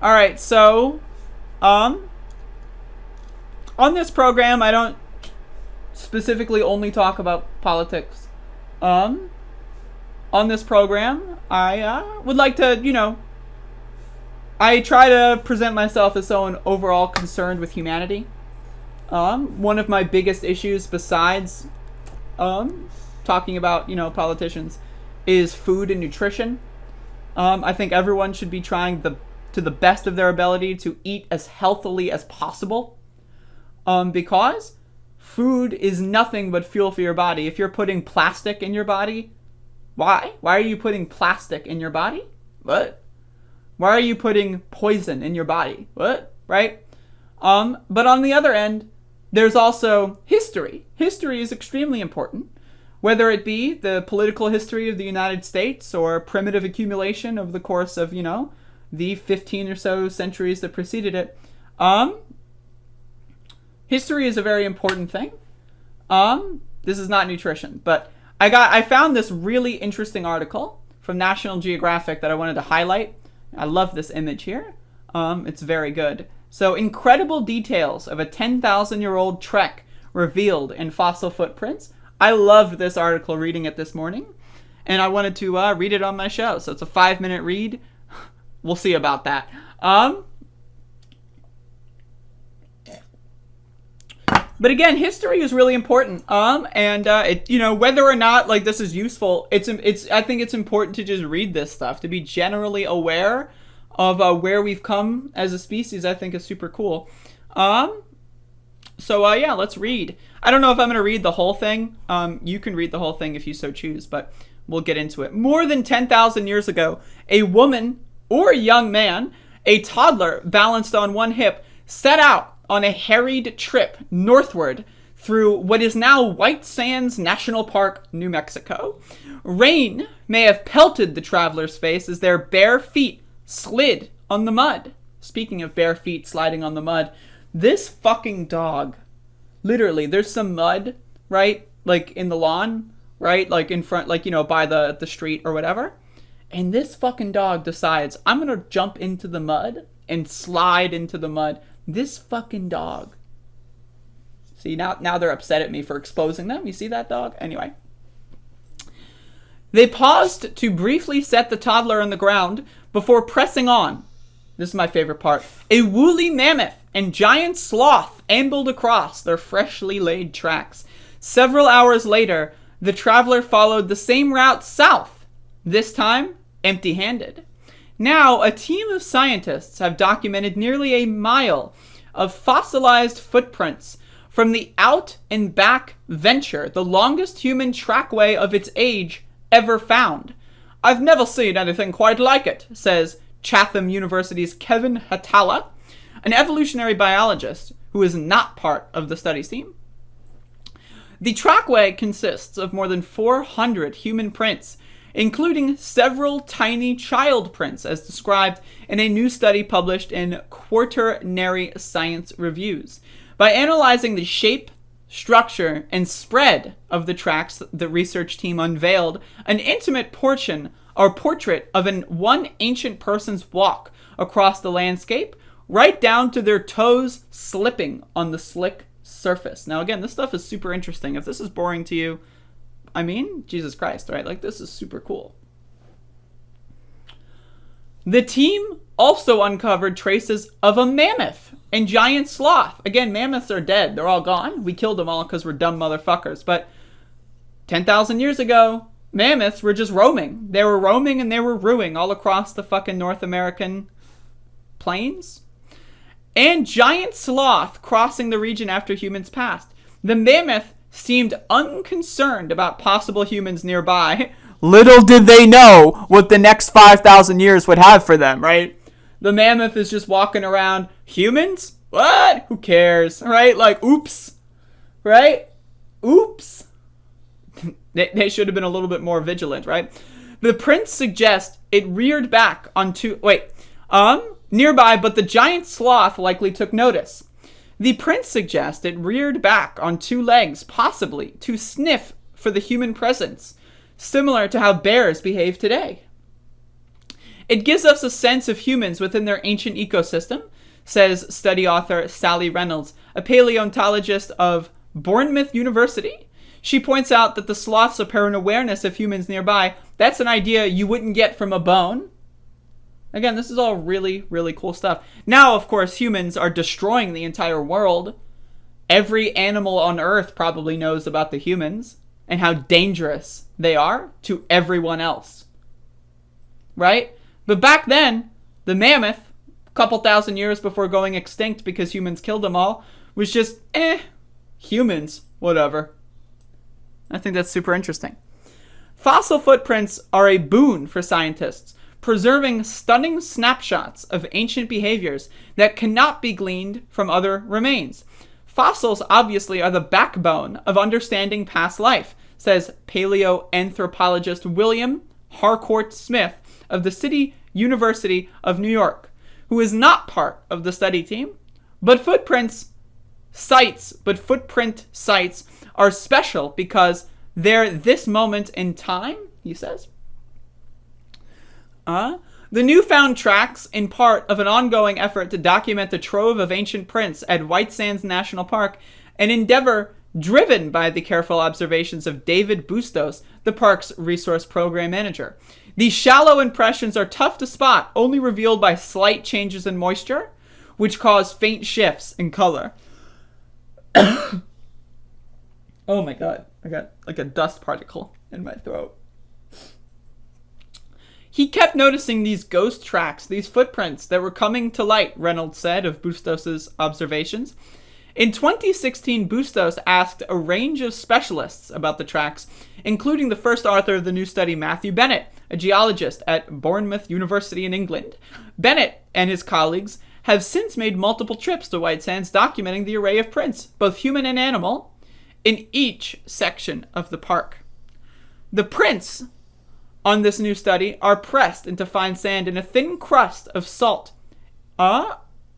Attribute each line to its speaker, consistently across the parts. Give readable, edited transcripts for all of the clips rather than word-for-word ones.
Speaker 1: All right, so um on this program I don't specifically only talk about politics. Um on this program I would like to, I try to present myself as someone overall concerned with humanity. One of my biggest issues besides talking about, politicians is food and nutrition. I think everyone should be trying to the best of their ability to eat as healthily as possible. Because food is nothing but fuel for your body. If you're putting plastic in your body, why? Why are you putting plastic in your body? What? Why are you putting poison in your body? What? Right? But on the other end, there's also history. History is extremely important. Whether it be the political history of the United States or primitive accumulation over the course of, the 15 or so centuries that preceded it. History is a very important thing. This is not nutrition, but I found this really interesting article from National Geographic that I wanted to highlight. I love this image here. It's very good. So, incredible details of a 10,000-year-old trek revealed in fossil footprints. I loved this article reading it this morning, and I wanted to read it on my show. So it's a 5-minute read. We'll see about that. But again, history is really important. And whether or not like this is useful, I think it's important to just read this stuff, to be generally aware of where we've come as a species. I think is super cool. So let's read. I don't know if I'm going to read the whole thing. You can read the whole thing if you so choose, but we'll get into it. More than 10,000 years ago, a woman or a young man, a toddler balanced on one hip, set out on a harried trip northward through what is now White Sands National Park, New Mexico. Rain may have pelted the traveler's face as their bare feet slid on the mud. Speaking of bare feet sliding on the mud, this fucking dog, literally, there's some mud, right? Like in the lawn, right? Like in front, like, by the street or whatever. And this fucking dog decides, I'm going to jump into the mud and slide into the mud. This fucking dog. See, now they're upset at me for exposing them. You see that dog? Anyway. They paused to briefly set the toddler on the ground before pressing on. This is my favorite part. A woolly mammoth and giant sloth ambled across their freshly laid tracks. Several hours later, the traveler followed the same route south, this time empty-handed. Now, a team of scientists have documented nearly a mile of fossilized footprints from the Out and Back venture, the longest human trackway of its age ever found. I've never seen anything quite like it, says Chatham University's Kevin Hatala, an evolutionary biologist who is not part of the study team. The trackway consists of more than 400 human prints, including several tiny child prints, as described in a new study published in Quaternary Science Reviews. By analyzing the shape, structure, and spread of the tracks, the research team unveiled an intimate portrait of one ancient person's walk across the landscape, right down to their toes slipping on the slick surface. Now, again, this stuff is super interesting. If this is boring to you, I mean, Jesus Christ, right? Like, this is super cool. The team also uncovered traces of a mammoth and giant sloth. Again, mammoths are dead. They're all gone. We killed them all because we're dumb motherfuckers. But 10,000 years ago, mammoths were just roaming. They were roaming and they were ruining all across the fucking North American plains. And giant sloth crossing the region after humans passed. The mammoth seemed unconcerned about possible humans nearby. Little did they know what the next 5,000 years would have for them, right? The mammoth is just walking around. Humans? What? Who cares, right? Like, oops, right? Oops. They should have been a little bit more vigilant, right? The prints suggest it reared back on nearby, but the giant sloth likely took notice. The prints suggest it reared back on two legs, possibly to sniff for the human presence, similar to how bears behave today. It gives us a sense of humans within their ancient ecosystem, says study author Sally Reynolds, a paleontologist of Bournemouth University. She points out that the sloths appear an awareness of humans nearby. That's an idea you wouldn't get from a bone. Again, this is all really, really cool stuff. Now, of course, humans are destroying the entire world. Every animal on Earth probably knows about the humans and how dangerous they are to everyone else. Right? But back then, the mammoth, a couple thousand years before going extinct because humans killed them all, was just, humans, whatever. I think that's super interesting. Fossil footprints are a boon for scientists, preserving stunning snapshots of ancient behaviors that cannot be gleaned from other remains. Fossils obviously are the backbone of understanding past life, says paleoanthropologist William Harcourt Smith of the City University of New York, who is not part of the study team, but footprint sites are special because they're this moment in time, he says. The newfound tracks in part of an ongoing effort to document the trove of ancient prints at White Sands National Park, an endeavor driven by the careful observations of David Bustos, the park's resource program manager. These shallow impressions are tough to spot, only revealed by slight changes in moisture, which cause faint shifts in color. Oh my god, I got like a dust particle in my throat. He kept noticing these ghost tracks, these footprints that were coming to light, Reynolds said of Bustos' observations. In 2016, Bustos asked a range of specialists about the tracks, including the first author of the new study, Matthew Bennett, a geologist at Bournemouth University in England. Bennett and his colleagues have since made multiple trips to White Sands documenting the array of prints, both human and animal, in each section of the park. The prints on this new study are pressed into fine sand, and a thin crust of salt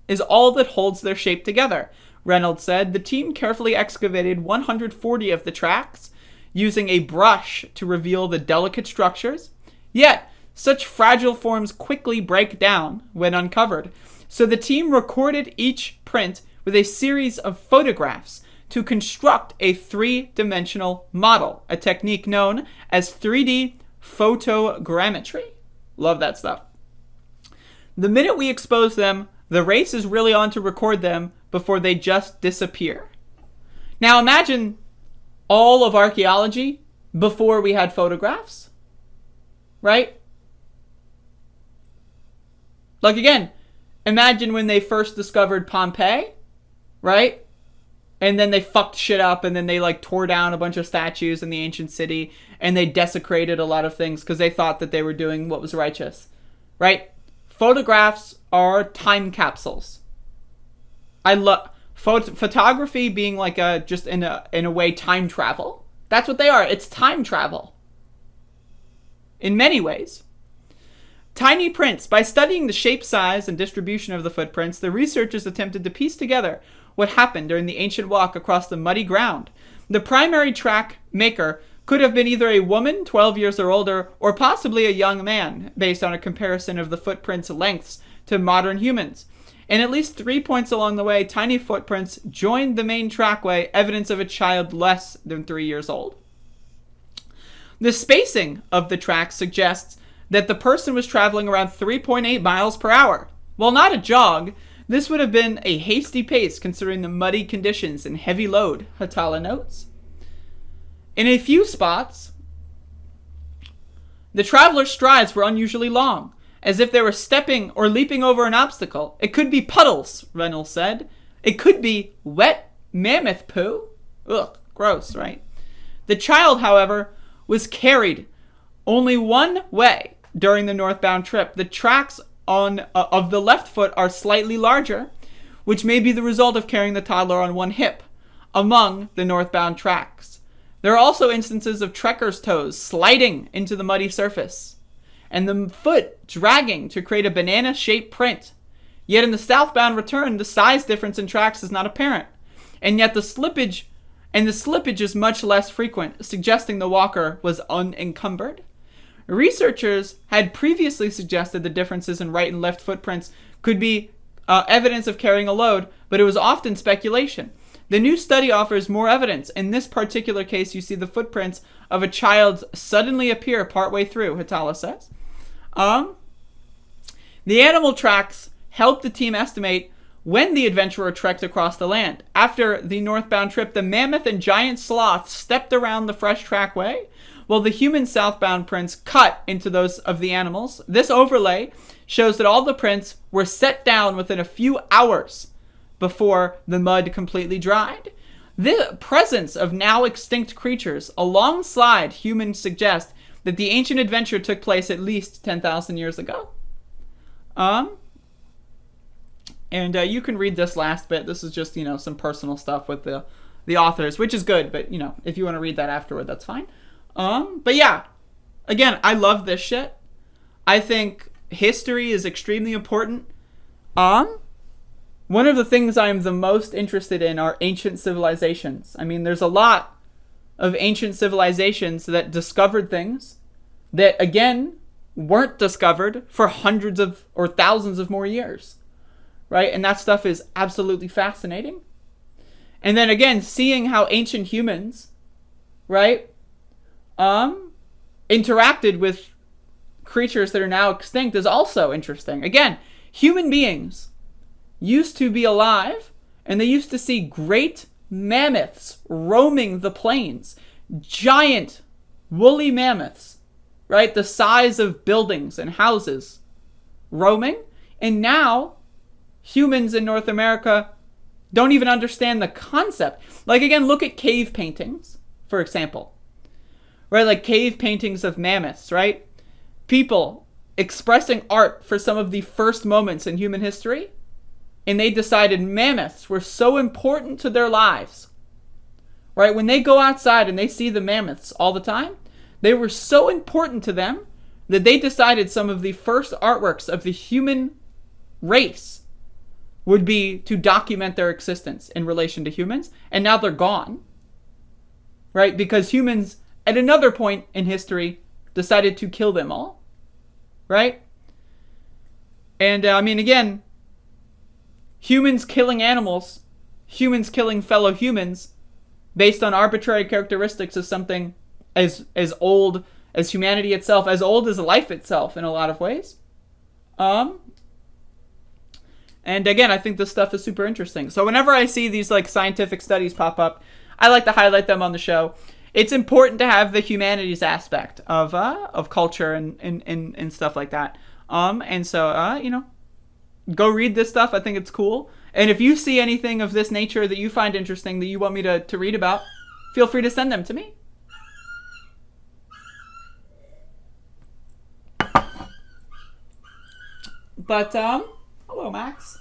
Speaker 1: is all that holds their shape together, Reynolds said. The team carefully excavated 140 of the tracks, using a brush to reveal the delicate structures. Yet, such fragile forms quickly break down when uncovered, so the team recorded each print with a series of photographs to construct a three-dimensional model, a technique known as 3D photogrammetry. Love that stuff. The minute we expose them, the race is really on to record them before they just disappear. Now imagine all of archaeology before we had photographs, right? Like again, imagine when they first discovered Pompeii, right? And then they fucked shit up, and then they like tore down a bunch of statues in the ancient city, and they desecrated a lot of things because they thought that they were doing what was righteous, right? Photographs are time capsules. I love photography being like just in a way time travel. That's what they are. It's time travel. In many ways. Tiny prints. By studying the shape, size, and distribution of the footprints, the researchers attempted to piece together what happened during the ancient walk across the muddy ground. The primary track maker could have been either a woman 12 years or older, or possibly a young man, based on a comparison of the footprints' lengths to modern humans. And at least 3 points along the way, tiny footprints joined the main trackway, evidence of a child less than 3 years old. The spacing of the tracks suggests that the person was traveling around 3.8 miles per hour. While not a jog, this would have been a hasty pace considering the muddy conditions and heavy load, Hatala notes. In a few spots, the traveler's strides were unusually long, as if they were stepping or leaping over an obstacle. It could be puddles, Reynolds said. It could be wet mammoth poo. Ugh, gross, right? The child, however, was carried only one way during the northbound trip. The tracks of the left foot are slightly larger, which may be the result of carrying the toddler on one hip among the northbound tracks. There are also instances of trekker's toes sliding into the muddy surface, and the foot dragging to create a banana-shaped print. Yet in the southbound return, the size difference in tracks is not apparent, and yet the slippage is much less frequent, suggesting the walker was unencumbered. Researchers had previously suggested the differences in right and left footprints could be evidence of carrying a load, but it was often speculation. The new study offers more evidence. In this particular case, you see the footprints of a child suddenly appear partway through, Hitala says. The animal tracks helped the team estimate when the adventurer trekked across the land. After the northbound trip, the mammoth and giant sloth stepped around the fresh trackway, while the human southbound prints cut into those of the animals. This overlay shows that all the prints were set down within a few hours before the mud completely dried. The presence of now extinct creatures alongside humans suggests that the ancient adventure took place at least 10,000 years ago. And you can read this last bit. This is just, some personal stuff with the authors, which is good. But, if you want to read that afterward, that's fine. But yeah, again, I love this shit. I think history is extremely important. One of the things I am the most interested in are ancient civilizations. I mean, there's a lot of ancient civilizations that discovered things that, again, weren't discovered for hundreds of or thousands of more years, right? And that stuff is absolutely fascinating. And then again, seeing how ancient humans, right, interacted with creatures that are now extinct is also interesting. Again, human beings used to be alive, and they used to see great mammoths roaming the plains, giant woolly mammoths, right, the size of buildings and houses, roaming. And now humans in North America don't even understand the concept. Like, again, look at cave paintings, for example, right? Like cave paintings of mammoths, right? People expressing art for some of the first moments in human history, and they decided mammoths were so important to their lives, right? When they go outside and they see the mammoths all the time, they were so important to them that they decided some of the first artworks of the human race would be to document their existence in relation to humans, and now they're gone, right? Because humans, at another point in history, decided to kill them all, right? And, again, humans killing animals, humans killing fellow humans, based on arbitrary characteristics is something as old as humanity itself, as old as life itself in a lot of ways. And again, I think this stuff is super interesting. So whenever I see these like scientific studies pop up, I like to highlight them on the show. It's important to have the humanities aspect of culture and stuff like that. And so, go read this stuff. I think it's cool. And if you see anything of this nature that you find interesting that you want me to read about, feel free to send them to me. But, hello, Max.